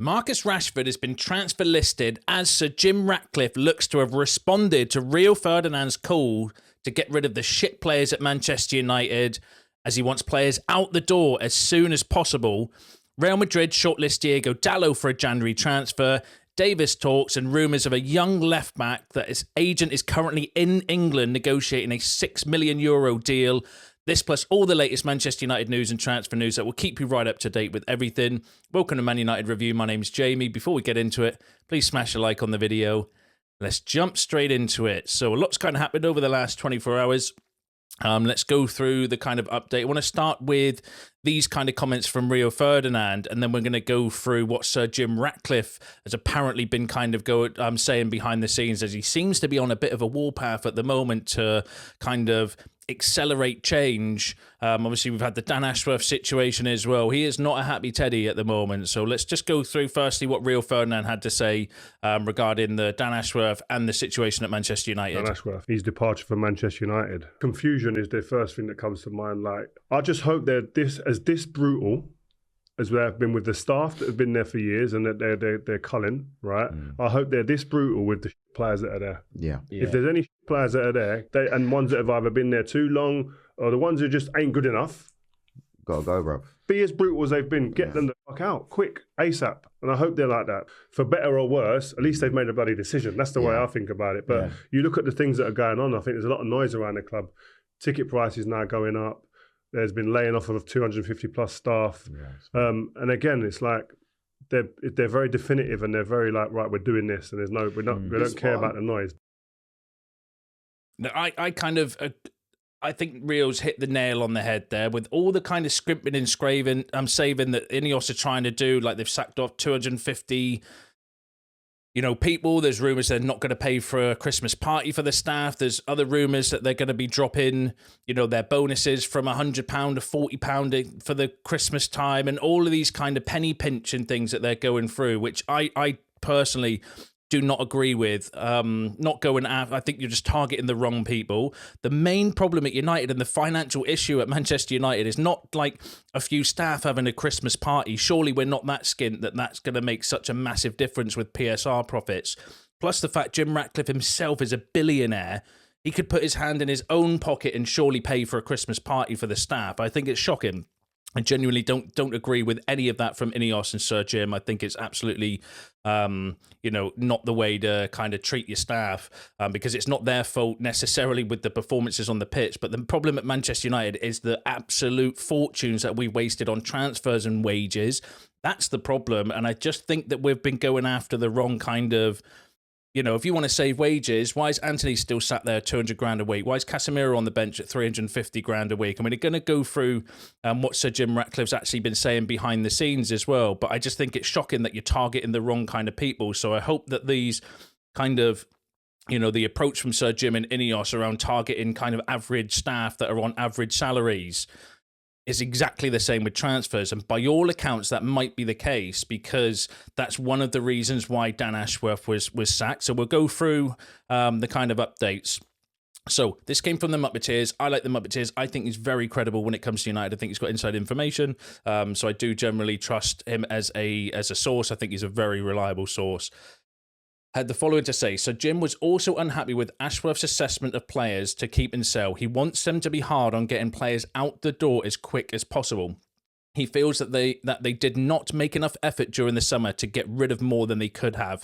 Marcus Rashford has been transfer listed as Sir Jim Ratcliffe looks to have responded to Rio Ferdinand's call to get rid of the shit players at Manchester United, as he wants players out the door as soon as possible. Real Madrid shortlist Diego Dalot for a January transfer. Davies talks and rumours of a young left-back that his agent is currently in England negotiating a €6 million deal. This plus all the latest Manchester United news and transfer news that will keep you right up to date with everything. Welcome to Man United Review. My name's Jamie. Before we get into it, please smash a like on the video. Let's jump straight into it. So a lot's kind of happened over the last 24 hours. Let's go through the kind of update. I want to start with these kind of comments from Rio Ferdinand, and then we're going to go through what Sir Jim Ratcliffe has apparently been kind of saying behind the scenes, as he seems to be on a bit of a warpath at the moment to kind of accelerate change. Obviously, we've had the Dan Ashworth situation as well. He is not a happy teddy at the moment. So let's just go through firstly what Rio Ferdinand had to say regarding the Dan Ashworth and the situation at Manchester United. Dan Ashworth, his departure from Manchester United. Confusion is the first thing that comes to mind. Like, I just hope they're this brutal as they have been with the staff that have been there for years and that they're culling, right? I hope they're this brutal with the players that are there. Yeah. If there's any players that are there, and ones that have either been there too long or the ones who just ain't good enough, Gotta go, bro. be as brutal as they've been. Get them the fuck out, quick, ASAP. And I hope they're like that. For better or worse, at least they've made a bloody decision. That's the way I think about it. But you look at the things that are going on, I think there's a lot of noise around the club. Ticket prices now going up. There's been laying off of 250 plus staff. And again, it's like they're very definitive and they're very like, right, we're doing this, and we don't care about the noise. No, I think Rio's hit the nail on the head there with all the kind of scrimping and saving that Ineos are trying to do. Like, they've sacked off 250 people. There's rumours they're not going to pay for a Christmas party for the staff. There's other rumours that they're going to be dropping, their bonuses from £100 to £40 for the Christmas time, and all of these kind of penny pinching things that they're going through, which I personally do not agree with. Not going after. I think you're just targeting the wrong people. The main problem at United and the financial issue at Manchester United is not like a few staff having a Christmas party. Surely we're not that skint that's going to make such a massive difference with PSR profits. Plus the fact Jim Ratcliffe himself is a billionaire. He could put his hand in his own pocket and surely pay for a Christmas party for the staff. I think it's shocking. I genuinely don't agree with any of that from Ineos and Sir Jim. I think it's absolutely, not the way to kind of treat your staff, because it's not their fault necessarily with the performances on the pitch. But the problem at Manchester United is the absolute fortunes that we wasted on transfers and wages. That's the problem. And I just think that we've been going after the wrong kind of, if you want to save wages, why is Anthony still sat there 200 grand a week? Why is Casemiro on the bench at 350 grand a week? I mean, they're going to go through what Sir Jim Ratcliffe's actually been saying behind the scenes as well. But I just think it's shocking that you're targeting the wrong kind of people. So I hope that these kind of, the approach from Sir Jim and Ineos around targeting kind of average staff that are on average salaries is exactly the same with transfers. And by all accounts, that might be the case, because that's one of the reasons why Dan Ashworth was sacked. So we'll go through the kind of updates. So this came from the Muppeteers. I like the Muppeteers. I think he's very credible when it comes to United. I think he's got inside information. So I do generally trust him as a source. I think he's a very reliable source. Had the following to say: so Jim was also unhappy with Ashworth's assessment of players to keep and sell. He wants them to be hard on getting players out the door as quick as possible. He feels that they did not make enough effort during the summer to get rid of more than they could have.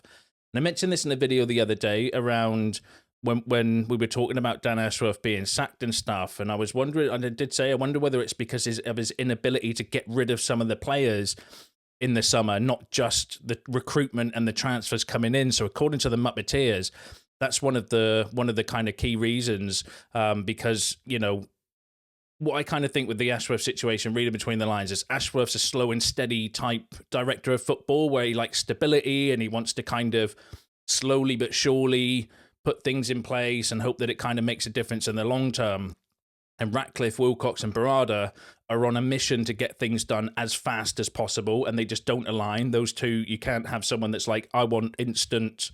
And I mentioned this in a video the other day around when we were talking about Dan Ashworth being sacked and stuff. And I was wondering, and I did say, I wonder whether it's because of his inability to get rid of some of the players in the summer, not just the recruitment and the transfers coming in. So according to the Muppeteers, that's one of the kind of key reasons, because, what I kind of think with the Ashworth situation, reading between the lines, is Ashworth's a slow and steady type director of football where he likes stability and he wants to kind of slowly but surely put things in place and hope that it kind of makes a difference in the long term. And Ratcliffe, Wilcox and Barada are on a mission to get things done as fast as possible, and they just don't align. Those two, you can't have someone that's like, I want instant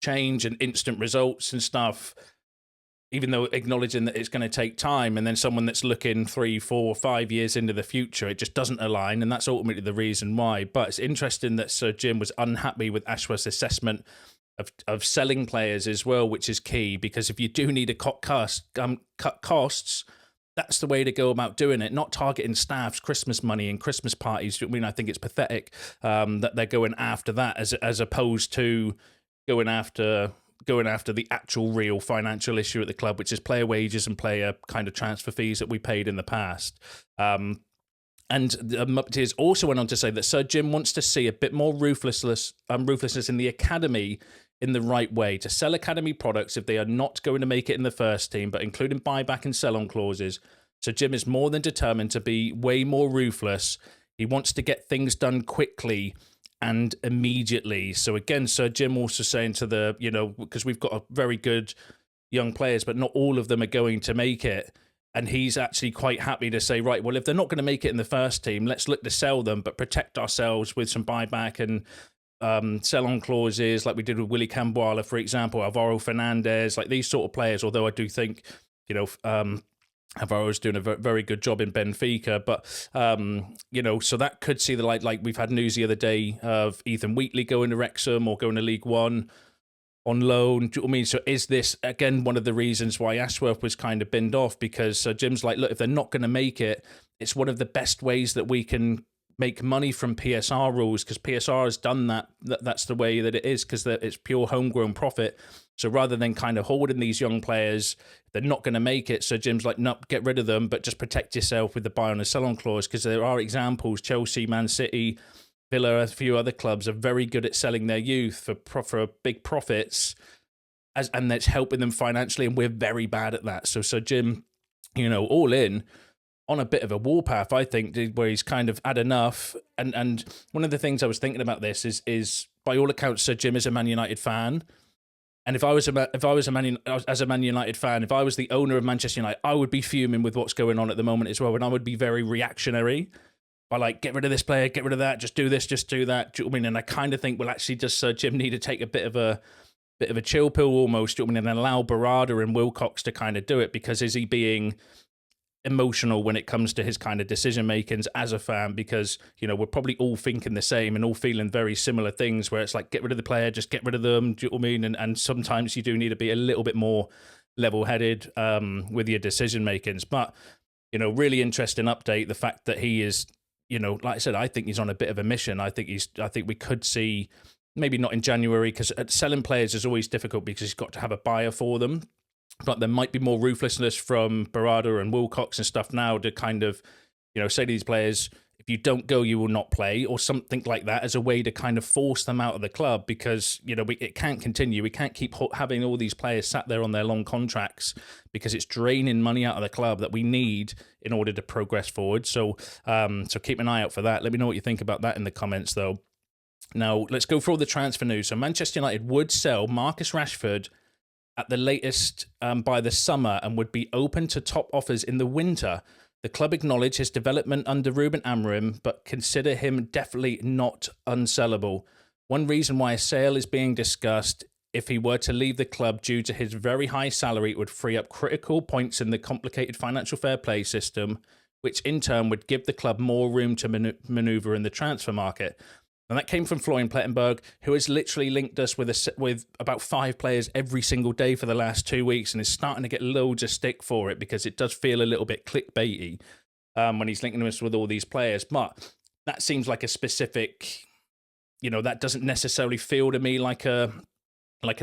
change and instant results and stuff. even though acknowledging that it's going to take time, and then someone that's looking 3, 4, 5 years into the future, it just doesn't align, and that's ultimately the reason why. But it's interesting that Sir Jim was unhappy with Ashworth's assessment of selling players as well, which is key, because if you do need to cut costs, that's the way to go about doing it, not targeting staff's Christmas money and Christmas parties. I mean, I think it's pathetic that they're going after that as opposed to going after the actual real financial issue at the club, which is player wages and player kind of transfer fees that we paid in the past. And the Muppeteers also went on to say that Sir Jim wants to see a bit more ruthlessness in the academy in the right way, to sell academy products if they are not going to make it in the first team, but including buyback and sell-on clauses. So Jim is more than determined to be way more ruthless. He wants to get things done quickly and immediately. So again, Sir Jim also saying to the, because we've got a very good young players, but not all of them are going to make it. And he's actually quite happy to say, right, well, if they're not going to make it in the first team, let's look to sell them, but protect ourselves with some buyback and sell-on clauses like we did with Willy Camboala, for example, Alvaro Fernandez, like these sort of players, although I do think, Alvaro's doing a very good job in Benfica, but, so that could see the light. Like we've had news the other day of Ethan Wheatley going to Wrexham or going to League One on loan. Do you know what I mean? So is this, again, one of the reasons why Ashworth was kind of binned off? Because Jim's like, look, if they're not going to make it, it's one of the best ways that we can make money from PSR rules, because PSR has done that. That's the way that it is, because it's pure homegrown profit. So rather than kind of holding these young players, they're not going to make it. So Jim's like, no, get rid of them, but just protect yourself with the buy on and sell on clause, because there are examples. Chelsea, Man City, Villa, a few other clubs are very good at selling their youth for big profits, and that's helping them financially, and we're very bad at that. So Jim, all in, on a bit of a warpath, I think, where he's kind of had enough. And one of the things I was thinking about this is by all accounts, Sir Jim is a Man United fan. And if I was a Man United fan, if I was the owner of Manchester United, I would be fuming with what's going on at the moment as well, and I would be very reactionary by like, get rid of this player, get rid of that, just do this, just do that. Do you know what I mean? And I kind of think, well, actually, does Sir Jim need to take a bit of a chill pill almost? Do you know what I mean? And allow Barada and Wilcox to kind of do it, because is he being emotional when it comes to his kind of decision makings as a fan? Because we're probably all thinking the same and all feeling very similar things, where it's like, get rid of the player, just get rid of them. Do you know what I mean? And sometimes you do need to be a little bit more level-headed with your decision makings. But really interesting update, the fact that he is, like I said, I think he's on a bit of a mission. I think we could see, maybe not in January, because selling players is always difficult because he's got to have a buyer for them. But there might be more ruthlessness from Barada and Wilcox and stuff now to kind of, say to these players, if you don't go, you will not play, or something like that, as a way to kind of force them out of the club, because, it can't continue. We can't keep having all these players sat there on their long contracts, because it's draining money out of the club that we need in order to progress forward. So keep an eye out for that. Let me know what you think about that in the comments, though. Now, let's go through all the transfer news. So Manchester United would sell Marcus Rashford at the latest by the summer, and would be open to top offers in the winter. The club acknowledge his development under Ruben Amorim, but consider him definitely not unsellable. One reason why a sale is being discussed, if he were to leave the club due to his very high salary, it would free up critical points in the complicated financial fair play system, which in turn would give the club more room to maneuver in the transfer market. And that came from Florian Plettenberg, who has literally linked us with about 5 players every single day for the last 2 weeks, and is starting to get loads of stick for it, because it does feel a little bit clickbaity when he's linking us with all these players. But that seems like a specific, that doesn't necessarily feel to me like a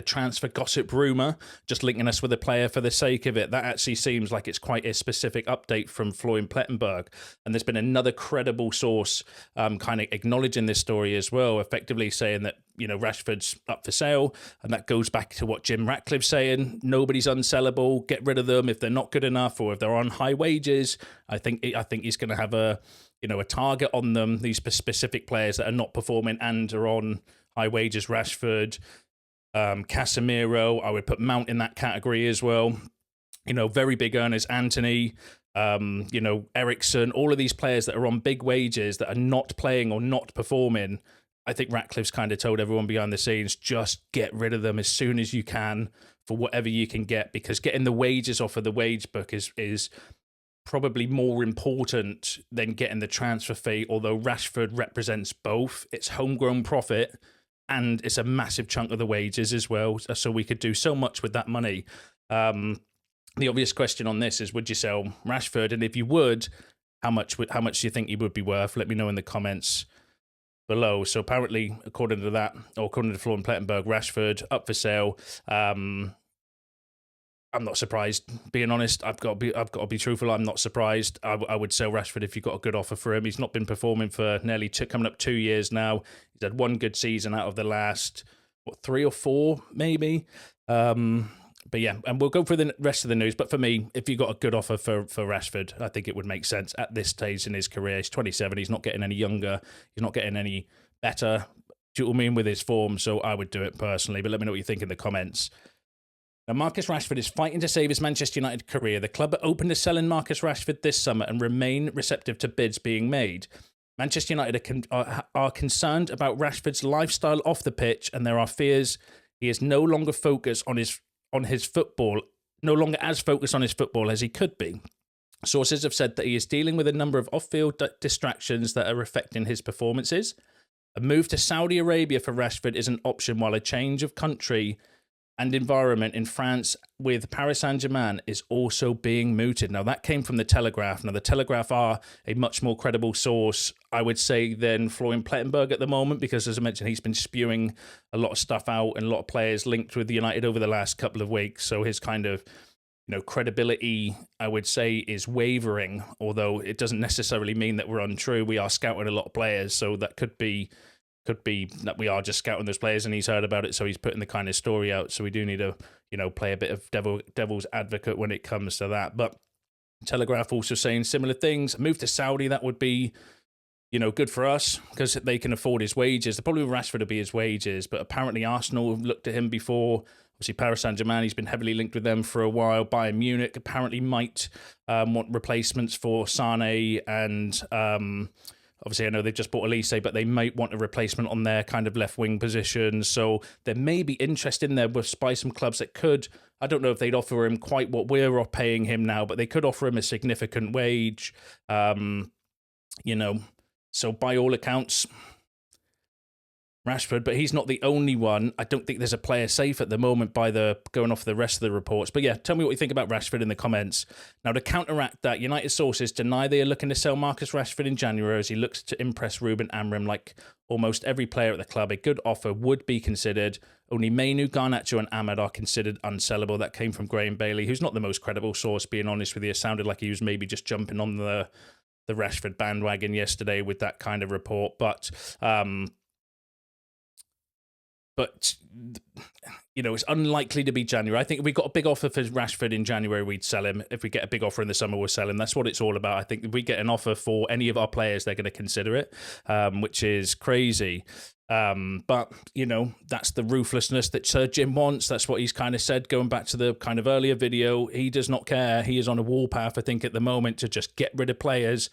transfer gossip rumor, just linking us with a player for the sake of it. That actually seems like it's quite a specific update from Florian Plettenberg. And there's been another credible source kind of acknowledging this story as well, effectively saying that, Rashford's up for sale. And that goes back to what Jim Ratcliffe's saying. Nobody's unsellable. Get rid of them if they're not good enough, or if they're on high wages. I think he's going to have a target on them, these specific players that are not performing and are on high wages. Rashford, Casemiro, I would put Mount in that category as well. Very big earners, Anthony, Ericsson, all of these players that are on big wages that are not playing or not performing. I think Ratcliffe's kind of told everyone behind the scenes, just get rid of them as soon as you can for whatever you can get, because getting the wages off of the wage book is probably more important than getting the transfer fee, although Rashford represents both. It's homegrown profit and it's a massive chunk of the wages as well. So we could do so much with that money. The obvious question on this is, would you sell Rashford? And if you would, how much do you think he would be worth? Let me know in the comments below. So apparently, according to that, or according to Florian Plettenberg, Rashford up for sale. I'm not surprised, being honest. I've got to be truthful. I'm not surprised. I would sell Rashford if you got a good offer for him. He's not been performing for nearly coming up 2 years now. He's had one good season out of the last 3 or 4 maybe. But yeah, and we'll go through the rest of the news. But for me, if you got a good offer for Rashford, I think it would make sense at this stage in his career. He's 27. He's not getting any younger. He's not getting any better. Do you know what I mean, with his form? So I would do it personally. But let me know what you think in the comments. Now, Marcus Rashford is fighting to save his Manchester United career. The club are open to selling Marcus Rashford this summer and remain receptive to bids being made. Manchester United are concerned about Rashford's lifestyle off the pitch, and there are fears he is no longer focused on his football, no longer as focused on his football as he could be. Sources have said that he is dealing with a number of off-field distractions that are affecting his performances. A move to Saudi Arabia for Rashford is an option, while a change of country and environment in France with Paris Saint-Germain is also being mooted. Now, that came from The Telegraph. Now, The Telegraph are a much more credible source, I would say, than Florian Plettenberg at the moment, because, as I mentioned, he's been spewing a lot of stuff out and a lot of players linked with United over the last couple of weeks. So his kind of, credibility, I would say, is wavering, although it doesn't necessarily mean that we're untrue. We are scouting a lot of players, so that could be that we are just scouting those players and he's heard about it, so he's putting the kind of story out. So we do need to, play a bit of devil's advocate when it comes to that. But Telegraph also saying similar things. Move to Saudi, that would be, good for us because they can afford his wages. The problem with Rashford would be his wages, but apparently Arsenal have looked at him before. Obviously, Paris Saint-Germain, he's been heavily linked with them for a while. Bayern Munich apparently might want replacements for Sane and... Obviously, I know they've just bought Elise, but they might want a replacement on their kind of left-wing position. So there may be interest in there by some clubs that could, I don't know if they'd offer him quite what we're paying him now, but they could offer him a significant wage. So by all accounts, Rashford, but he's not the only one. I don't think there's a player safe at the moment going off the rest of the reports. But yeah, tell me what you think about Rashford in the comments. Now, to counteract that, United sources deny they are looking to sell Marcus Rashford in January as he looks to impress Ruben Amorim. Like almost every player at the club, a good offer would be considered. Only Mainu, Garnacho and Ahmed are considered unsellable. That came from Graham Bailey, who's not the most credible source, being honest with you. It sounded like he was maybe just jumping on the Rashford bandwagon yesterday with that kind of report. But it's unlikely to be January. I think if we got a big offer for Rashford in January, we'd sell him. If we get a big offer in the summer, we'll sell him. That's what it's all about. I think if we get an offer for any of our players, they're going to consider it, which is crazy. But, that's the ruthlessness that Sir Jim wants. That's what he's kind of said, going back to the kind of earlier video. He does not care. He is on a warpath, I think, at the moment to just get rid of players,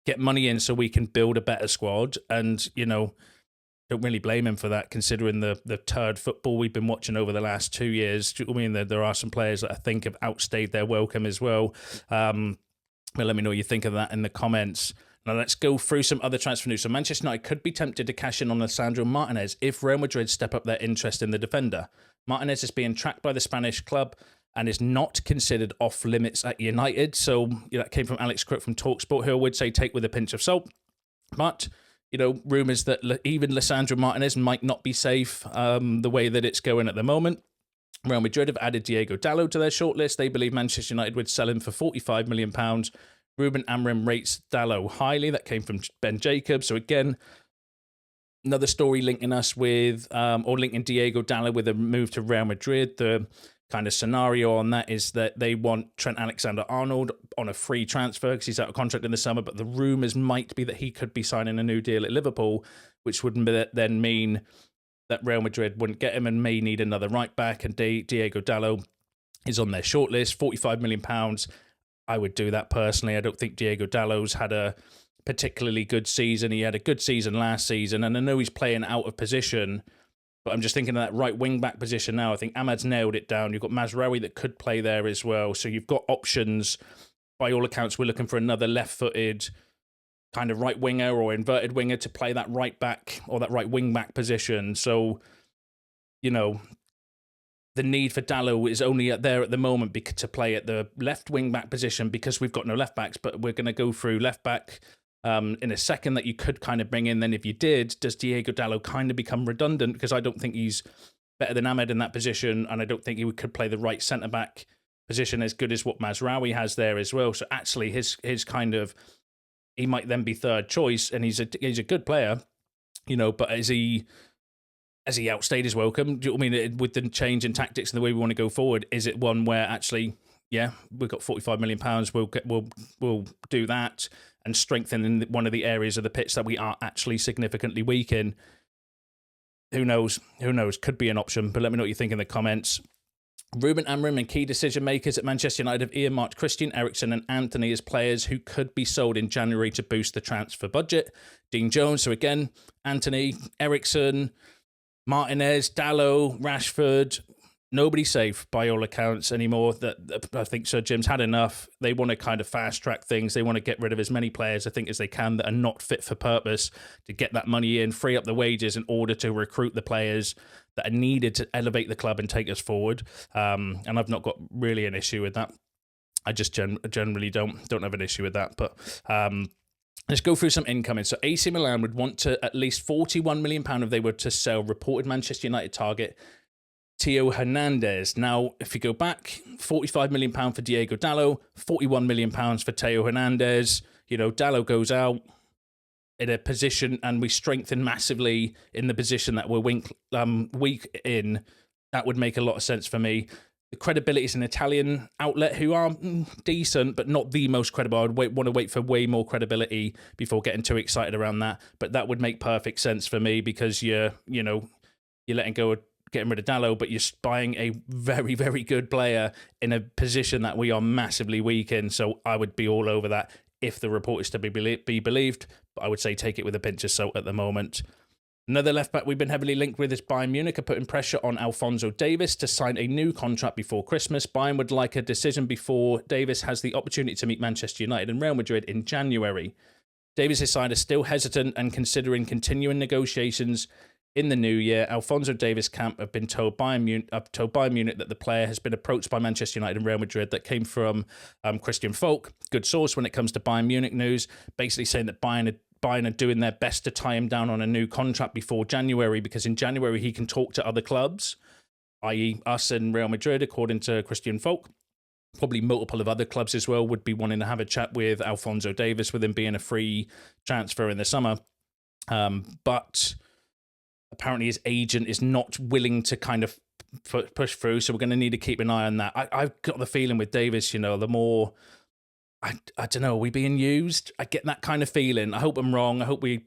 get money in so we can build a better squad. And, don't really blame him for that, considering the turd football we've been watching over the last 2 years. Do you know what I mean? There are some players that I think have outstayed their welcome as well. But let me know what you think of that in the comments. Now let's go through some other transfer news. So Manchester United could be tempted to cash in on Lisandro Martinez if Real Madrid step up their interest in the defender. Martinez is being tracked by the Spanish club and is not considered off limits at United. So that came from Alex Crook from TalkSport, who I would say take with a pinch of salt. But rumours that even Lisandro Martinez might not be safe the way that it's going at the moment. Real Madrid have added Diego Dalot to their shortlist. They believe Manchester United would sell him for £45 million. Ruben Amorim rates Dalot highly. That came from Ben Jacobs. So again, another story linking us with, or linking Diego Dalot with a move to Real Madrid. The kind of scenario on that is that they want Trent Alexander-Arnold on a free transfer because he's out of contract in the summer, but the rumours might be that he could be signing a new deal at Liverpool, which would then mean that Real Madrid wouldn't get him and may need another right back, and Diego Dalot is on their shortlist. £45 million. I would do that personally. I don't think Diego Dalot's had a particularly good season. He had a good season last season, and I know he's playing out of position, but I'm just thinking of that right wing-back position now. I think Ahmad's nailed it down. You've got Mazraoui that could play there as well. So you've got options. By all accounts, we're looking for another left-footed kind of right winger or inverted winger to play that right back or that right wing-back position. So, you know, the need for Dalot is only there at the moment to play at the left wing-back position because we've got no left-backs, but we're going to go through left-back in a second that you could kind of bring in. Then if you did, does Diego Dalot kind of become redundant? Because I don't think he's better than Ahmed in that position, and I don't think he could play the right centre-back position as good as what Mazraoui has there as well. So actually his kind of, he might then be third choice, and he's a good player, you know, but has he outstayed his welcome? Do you know what I mean? With the change in tactics and the way we want to go forward, is it one where actually, yeah, we've got £45 million, we'll do that and strengthen in one of the areas of the pitch that we are actually significantly weak in? Who knows? Could be an option, but let me know what you think in the comments. Ruben Amorim and key decision makers at Manchester United have earmarked Christian Eriksen and Anthony as players who could be sold in January to boost the transfer budget. Dean Jones, so again, Anthony, Eriksen, Martinez, Dalot, Rashford, nobody safe by all accounts anymore. That I think Sir Jim's had enough. They want to kind of fast track things. They want to get rid of as many players, I think, as they can that are not fit for purpose to get that money in, free up the wages in order to recruit the players that are needed to elevate the club and take us forward. And I've not got really an issue with that. I just generally don't have an issue with that. But let's go through some incoming. So AC Milan would want to at least £41 million if they were to sell reported Manchester United target Theo Hernandez. Now, if you go back, £45 million for Diego Dalot, £41 million for Theo Hernandez. You know, Dalot goes out in a position and we strengthen massively in the position that we're weak in. That would make a lot of sense for me. The credibility is an Italian outlet who are decent, but not the most credible. I would want to wait for way more credibility before getting too excited around that. But that would make perfect sense for me because you're letting go of getting rid of Dalot, but you're buying a very, very good player in a position that we are massively weak in. So I would be all over that if the report is to be believed. But I would say take it with a pinch of salt at the moment. Another left-back we've been heavily linked with is Bayern Munich are putting pressure on Alphonso Davies to sign a new contract before Christmas. Bayern would like a decision before Davies has the opportunity to meet Manchester United and Real Madrid in January. Davies' side is still hesitant and considering continuing negotiations in the new year. Alphonso Davies' camp have been told Bayern Munich that the player has been approached by Manchester United and Real Madrid. That came from Christian Falk, good source when it comes to Bayern Munich news, basically saying that Bayern are doing their best to tie him down on a new contract before January, because in January he can talk to other clubs, i.e. us and Real Madrid, according to Christian Falk. Probably multiple of other clubs as well would be wanting to have a chat with Alphonso Davies, with him being a free transfer in the summer. But apparently his agent is not willing to kind of push through, so we're going to need to keep an eye on that. I've got the feeling with Davies, the more, I don't know, are we being used? I get that kind of feeling. I hope I'm wrong. I hope we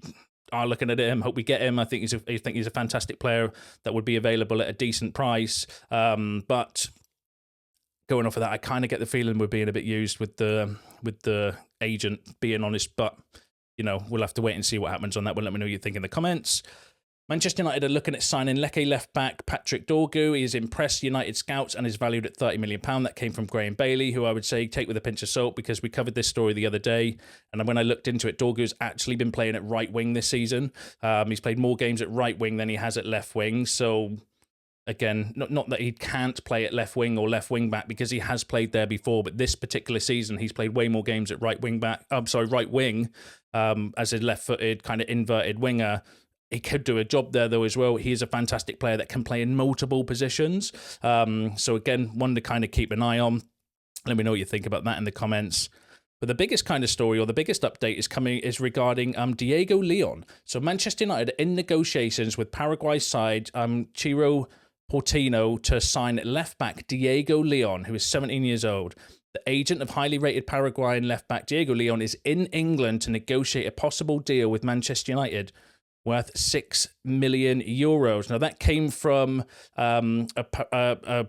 are looking at him. I hope we get him. I think he's a fantastic player that would be available at a decent price. But going off of that, I kind of get the feeling we're being a bit used with the agent, being honest. But, we'll have to wait and see what happens on that. Well, let me know what you think in the comments. Manchester United are looking at signing Lecce left-back Patrick Dorgu. He has impressed United scouts and is valued at £30 million. That came from Graham Bailey, who I would say take with a pinch of salt, because we covered this story the other day. And when I looked into it, Dorgu's actually been playing at right wing this season. He's played more games at right wing than he has at left wing. So, again, not that he can't play at left wing or left wing back, because he has played there before. But this particular season, he's played way more games at right wing as a left-footed kind of inverted winger. He could do a job there, though, as well. He is a fantastic player that can play in multiple positions. So, again, one to kind of keep an eye on. Let me know what you think about that in the comments. But the biggest kind of story, or the biggest update is regarding Diego Leon. So, Manchester United are in negotiations with Paraguay side Chiro Portino to sign left-back Diego Leon, who is 17 years old. The agent of highly rated Paraguayan left-back Diego Leon is in England to negotiate a possible deal with Manchester United worth €6 million. Now, that came from a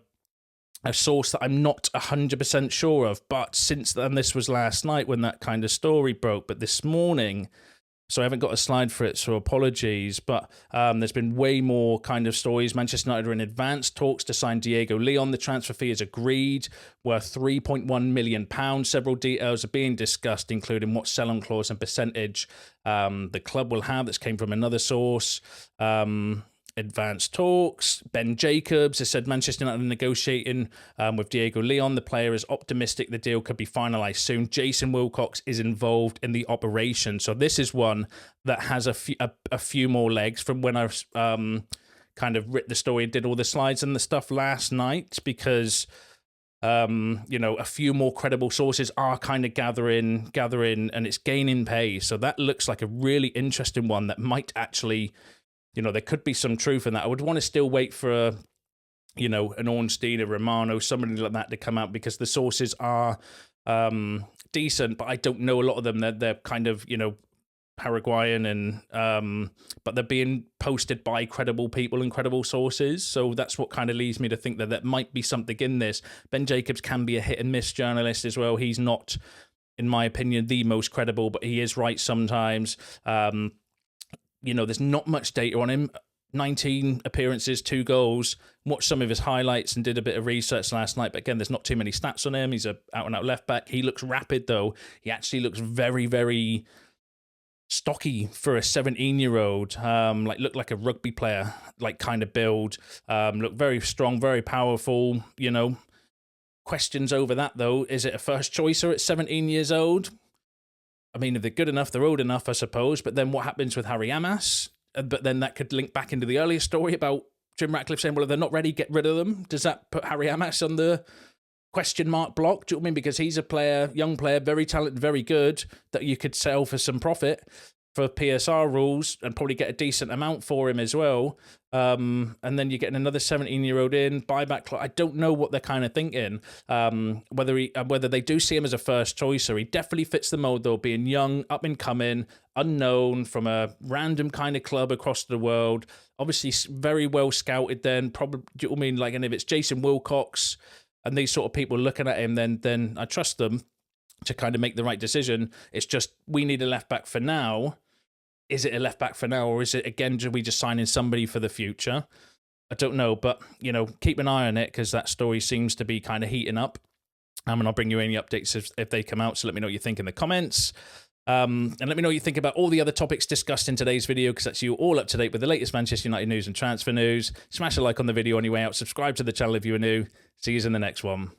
a source that I'm not 100% sure of. But since then, this was last night when that kind of story broke. But this morning, so I haven't got a slide for it, so apologies. But there's been way more kind of stories. Manchester United are in advanced talks to sign Diego Leon. The transfer fee is agreed, worth £3.1 million. Several details are being discussed, including what sell-on clause and percentage the club will have. This came from another source. Advanced talks. Ben Jacobs has said Manchester United are negotiating with Diego Leon. The player is optimistic the deal could be finalised soon. Jason Wilcox is involved in the operation. So this is one that has a few more legs from when I kind of writ the story and did all the slides and the stuff last night, because a few more credible sources are kind of gathering, and it's gaining pace. So that looks like a really interesting one that might actually, there could be some truth in that. I would want to still wait for an Ornstein, a Romano, somebody like that to come out, because the sources are decent, but I don't know a lot of them. They're kind of, Paraguayan, and but they're being posted by credible people and credible sources. So that's what kind of leads me to think that there might be something in this. Ben Jacobs can be a hit and miss journalist as well. He's not, in my opinion, the most credible, but he is right sometimes. There's not much data on him. 19 appearances, 2 goals. Watched some of his highlights and did a bit of research last night. But again, there's not too many stats on him. He's a out-and-out left-back. He looks rapid, though. He actually looks very, very stocky for a 17-year-old. Looked like a rugby player, kind of build. Looked very strong, very powerful, Questions over that, though. Is it a first choicer at 17 years old? I mean, if they're good enough, they're old enough, I suppose. But then what happens with Harry Amas? But then that could link back into the earlier story about Jim Ratcliffe saying, well, if they're not ready, get rid of them. Does that put Harry Amas on the question mark block? Do you know what I mean? Because he's a player, young player, very talented, very good, that you could sell for some profit for PSR rules and probably get a decent amount for him as well. And then you're getting another 17-year-old in, buyback. I don't know what they're kind of thinking. Whether they do see him as a first choice, or he definitely fits the mold, though, being young, up and coming, unknown, from a random kind of club across the world. Obviously, very well scouted then. Probably, do you know what I mean? And if it's Jason Wilcox and these sort of people looking at him, then I trust them to kind of make the right decision. It's just, we need a left back for now. Is it a left back for now, or is it, again, do we just sign in somebody for the future? I don't know, but, keep an eye on it, because that story seems to be kind of heating up. And I'll bring you any updates if they come out, so let me know what you think in the comments. And let me know what you think about all the other topics discussed in today's video, because that's you all up to date with the latest Manchester United news and transfer news. Smash a like on the video on your way out. Subscribe to the channel if you are new. See you in the next one.